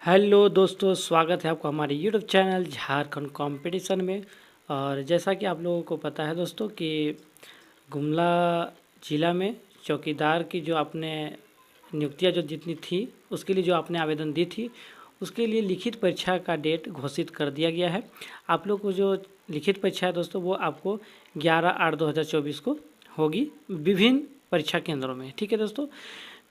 Hello दोस्तों, स्वागत है आपको हमारे यूट्यूब चैनल झारखंड कंपटीशन में। और जैसा कि आप लोगों को पता है दोस्तों कि गुमला ज़िला में चौकीदार की जो आपने नियुक्तियां जो जितनी थी उसके लिए जो आपने आवेदन दी थी उसके लिए लिखित परीक्षा का डेट घोषित कर दिया गया है। आप लोग को जो लिखित परीक्षा है दोस्तों वो आपको 11/8/2024 को होगी विभिन्न परीक्षा केंद्रों में। ठीक है दोस्तों,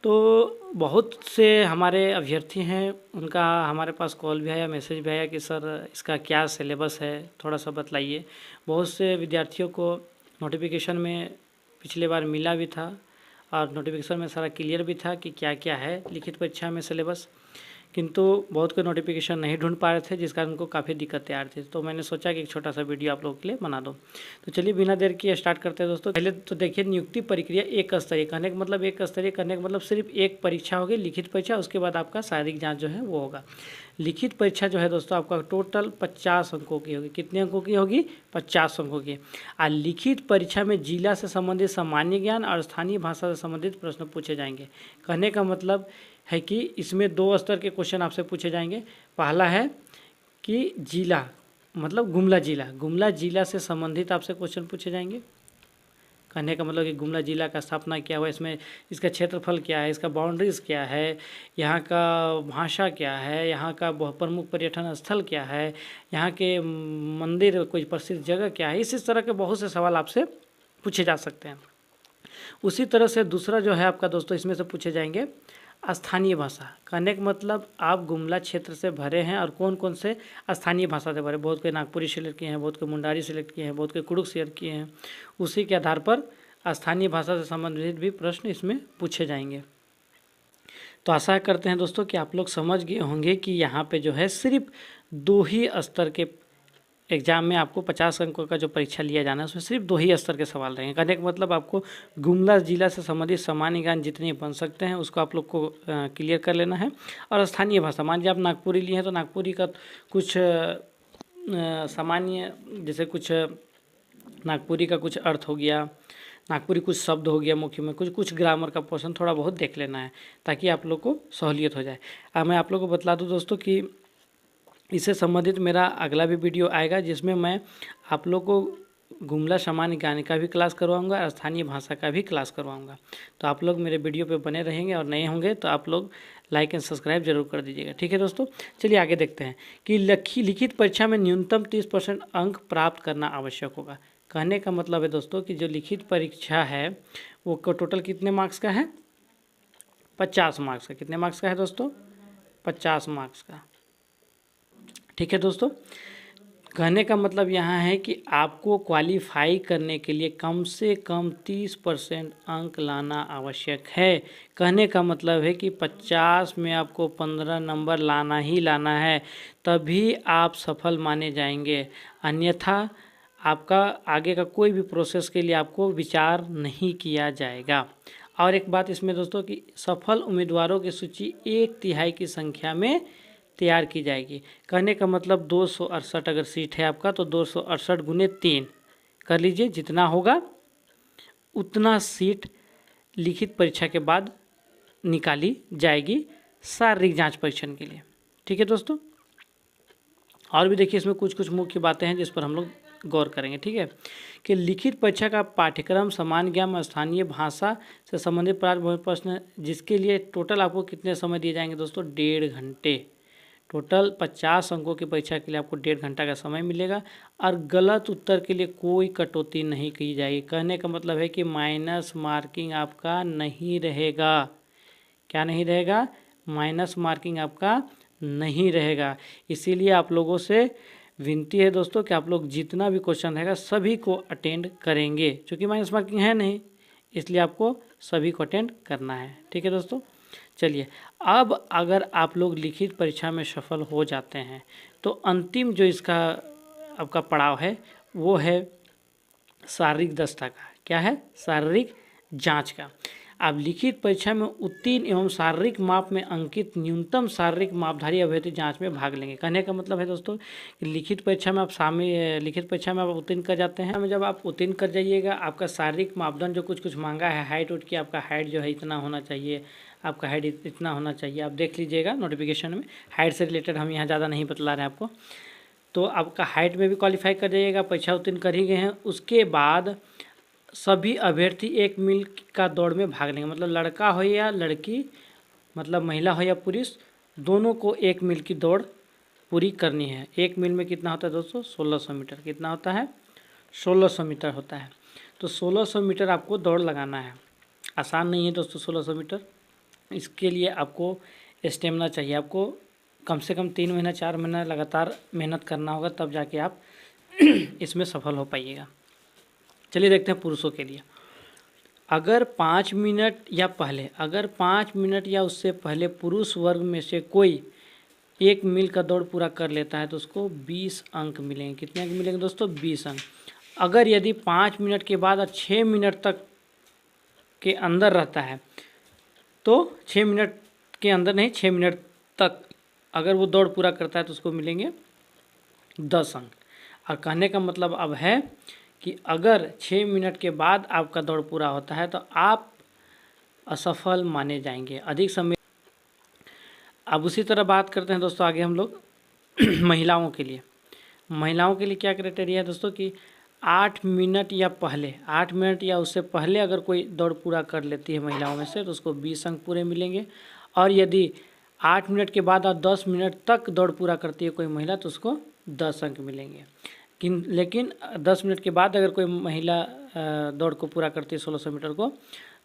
तो बहुत से हमारे अभ्यर्थी हैं, उनका हमारे पास कॉल भी आया, मैसेज भी आया कि सर इसका क्या सिलेबस है, थोड़ा सा बतलाइए। बहुत से विद्यार्थियों को नोटिफिकेशन में पिछले बार मिला भी था और नोटिफिकेशन में सारा क्लियर भी था कि क्या क्या है लिखित परीक्षा में सिलेबस, किंतु बहुत कोई नोटिफिकेशन नहीं ढूंढ पा रहे थे जिस कारण उनको काफ़ी दिक्कतें आ रही थी। तो मैंने सोचा कि एक छोटा सा वीडियो आप लोगों के लिए बना दो। तो चलिए बिना देर किए स्टार्ट करते हैं दोस्तों। पहले तो देखिए, नियुक्ति प्रक्रिया एक स्तरीय कहने का मतलब एक स्तरीय करने का मतलब सिर्फ एक परीक्षा होगी लिखित परीक्षा, उसके बाद आपका शारीरिक जाँच जो है वो होगा। लिखित परीक्षा जो है दोस्तों आपका टोटल 50 अंकों की होगी। कितने अंकों की होगी? 50 अंकों की। और लिखित परीक्षा में जिला से संबंधित सामान्य ज्ञान और स्थानीय भाषा से संबंधित प्रश्न पूछे जाएंगे। कहने का मतलब है कि इसमें 2 स्तर के क्वेश्चन आपसे पूछे जाएंगे। पहला है कि जिला मतलब गुमला जिला से संबंधित आपसे क्वेश्चन पूछे जाएंगे। कहने का मतलब कि गुमला जिला का स्थापना क्या हुआ, इसमें इसका क्षेत्रफल क्या है, इसका बाउंड्रीज क्या है, यहाँ का भाषा क्या है, यहाँ का प्रमुख पर्यटन स्थल क्या है, यहाँ के मंदिर कोई प्रसिद्ध जगह क्या है। इसी तरह के बहुत से सवाल आपसे पूछे जा सकते हैं। उसी तरह से दूसरा जो है आपका दोस्तों इसमें से पूछे जाएंगे स्थानीय भाषा। कहने का मतलब आप गुमला क्षेत्र से भरे हैं और कौन कौन से स्थानीय भाषा से भरे। बहुत के नागपुरी सिलेक्ट किए हैं, बहुत के मुंडारी सिलेक्ट किए हैं, बहुत के कुड़ुक सिलेक्ट किए हैं। उसी के आधार पर स्थानीय भाषा से संबंधित भी प्रश्न इसमें पूछे जाएंगे। तो आशा करते हैं दोस्तों कि आप लोग समझ गए होंगे कि यहाँ पे जो है सिर्फ 2 ही स्तर के एग्जाम में आपको 50 अंकों का जो परीक्षा लिया जाना है उसमें सिर्फ 2 ही स्तर के सवाल रहेंगे। कहने का मतलब आपको गुमला जिला से संबंधित सामान्य ज्ञान जितने बन सकते हैं उसको आप लोग को क्लियर कर लेना है। और स्थानीय भाषा, मान लीजिए आप नागपुरी लिए हैं तो नागपुरी का कुछ सामान्य, जैसे कुछ नागपुरी का कुछ अर्थ हो गया, नागपुरी कुछ शब्द हो गया, मुख्य में कुछ ग्रामर का पोर्शन थोड़ा बहुत देख लेना है ताकि आप लोग को सहूलियत हो जाए। अब मैं आप लोग को बतला दूँ दोस्तों कि इससे संबंधित मेरा अगला भी वीडियो आएगा जिसमें मैं आप लोग को गुमला सामान्य ज्ञान का भी क्लास करवाऊंगा और स्थानीय भाषा का भी क्लास करवाऊंगा। तो आप लोग मेरे वीडियो पे बने रहेंगे और नए होंगे तो आप लोग लाइक एंड सब्सक्राइब जरूर कर दीजिएगा। ठीक है दोस्तों, चलिए आगे देखते हैं कि लिखित परीक्षा में न्यूनतम 30% अंक प्राप्त करना आवश्यक होगा। कहने का मतलब है दोस्तों कि जो लिखित परीक्षा है वो टोटल कितने मार्क्स का है? 50 मार्क्स का। कितने मार्क्स का है दोस्तों? 50 मार्क्स का। ठीक है दोस्तों, कहने का मतलब यहाँ है कि आपको क्वालिफाई करने के लिए कम से कम 30% अंक लाना आवश्यक है। कहने का मतलब है कि 50 में आपको 15 नंबर लाना ही लाना है, तभी आप सफल माने जाएंगे। अन्यथा आपका आगे का कोई भी प्रोसेस के लिए आपको विचार नहीं किया जाएगा। और एक बात इसमें दोस्तों कि सफल उम्मीदवारों की सूची 1/3 की संख्या में तैयार की जाएगी। कहने का मतलब 268 अगर सीट है आपका तो 268 गुने 3 कर लीजिए, जितना होगा उतना सीट लिखित परीक्षा के बाद निकाली जाएगी शारीरिक जांच परीक्षण के लिए। ठीक है दोस्तों, और भी देखिए इसमें कुछ मुख्य बातें हैं जिस पर हम लोग गौर करेंगे। ठीक है, कि लिखित परीक्षा का पाठ्यक्रम सामान्य ज्ञान और स्थानीय भाषा से संबंधित प्रश्न, जिसके लिए टोटल आपको कितने समय दिए जाएंगे दोस्तों? 1.5 घंटे। टोटल 50 अंकों की परीक्षा के लिए आपको 1.5 घंटा का समय मिलेगा और गलत उत्तर के लिए कोई कटौती नहीं की जाएगी। कहने का मतलब है कि माइनस मार्किंग आपका नहीं रहेगा। क्या नहीं रहेगा? माइनस मार्किंग आपका नहीं रहेगा। इसीलिए आप लोगों से विनती है दोस्तों कि आप लोग जितना भी क्वेश्चन रहेगा सभी को अटेंड करेंगे, क्योंकि माइनस मार्किंग है नहीं, इसलिए आपको सभी को अटेंड करना है। ठीक है दोस्तों, चलिए अब अगर आप लोग लिखित परीक्षा में सफल हो जाते हैं तो अंतिम जो इसका आपका पड़ाव है वो है शारीरिक दक्षता का। क्या है? शारीरिक जांच का। अब लिखित परीक्षा में उत्तीर्ण एवं शारीरिक माप में अंकित न्यूनतम शारीरिक मापधारी अभ्यर्थी जांच में भाग लेंगे। कहने का मतलब है दोस्तों कि लिखित परीक्षा में आप उत्तीर्ण कर जाते हैं। जब आप उत्तीर्ण कर जाइएगा, आपका शारीरिक मापदंड जो कुछ मांगा है, हाइट उठ की आपका हाइट जो है इतना होना चाहिए, आपका हाइट इतना होना चाहिए, आप देख लीजिएगा नोटिफिकेशन में। हाइट से रिलेटेड हम यहाँ ज़्यादा नहीं बतला रहे हैं आपको। तो आपका हाइट में भी क्वालिफाई कर जाइएगा, परीक्षा उत्तीर्ण कर ही गए हैं। उसके बाद सभी अभ्यर्थी 1 मील का दौड़ में भाग लेंगे, मतलब लड़का हो या लड़की, मतलब महिला हो या पुरुष, दोनों को 1 मील की दौड़ पूरी करनी है। 1 मील में कितना होता है दोस्तों? 1600 मीटर। कितना होता है? 1600 मीटर होता है। तो 1600 मीटर आपको दौड़ लगाना है। आसान नहीं है दोस्तों 1600 मीटर। इसके लिए आपको स्टेमिना चाहिए, आपको कम से कम 3 महीना 4 महीना लगातार मेहनत करना होगा, तब जाके आप इसमें सफल हो पाइएगा। चलिए देखते हैं पुरुषों के लिए। अगर 5 मिनट या उससे पहले पुरुष वर्ग में से कोई 1 मील का दौड़ पूरा कर लेता है तो उसको 20 अंक मिलेंगे। कितने अंक मिलेंगे दोस्तों? 20 अंक। अगर यदि 5 मिनट के बाद 6 मिनट तक के अंदर रहता है तो 6 मिनट के अंदर नहीं, 6 मिनट तक अगर वो दौड़ पूरा करता है तो उसको मिलेंगे 10 अंक। और कहने का मतलब अब है कि अगर 6 मिनट के बाद आपका दौड़ पूरा होता है तो आप असफल माने जाएंगे। अधिक समय। अब उसी तरह बात करते हैं दोस्तों आगे हम लोग महिलाओं के लिए। महिलाओं के लिए क्या क्राइटेरिया है दोस्तों कि 8 मिनट या उससे पहले अगर कोई दौड़ पूरा कर लेती है महिलाओं में से तो उसको 20 अंक पूरे मिलेंगे। और यदि 8 मिनट के बाद और 10 मिनट तक दौड़ पूरा करती है कोई महिला तो उसको 10 अंक मिलेंगे। लेकिन 10 मिनट के बाद अगर कोई महिला दौड़ को पूरा करती है 1600 मीटर को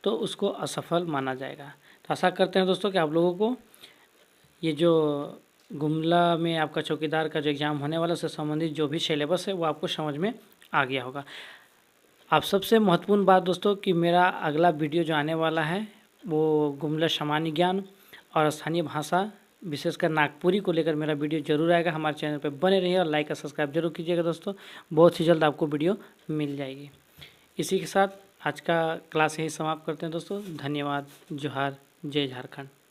तो उसको असफल माना जाएगा। तो आशा करते हैं दोस्तों कि आप लोगों को ये जो गुमला में आपका चौकीदार का जो एग्ज़ाम होने वाला उससे संबंधित जो भी सिलेबस है वो आपको समझ में आ गया होगा। अब सबसे महत्वपूर्ण बात दोस्तों कि मेरा अगला वीडियो जो आने वाला है वो गुमला सामान्य ज्ञान और स्थानीय भाषा विशेषकर नागपुरी को लेकर मेरा वीडियो जरूर आएगा। हमारे चैनल पर बने रहिए और लाइक और सब्सक्राइब जरूर कीजिएगा दोस्तों। बहुत ही जल्द आपको वीडियो मिल जाएगी। इसी के साथ आज का क्लास यही समाप्त करते हैं दोस्तों। धन्यवाद। जोहार। जय झारखंड।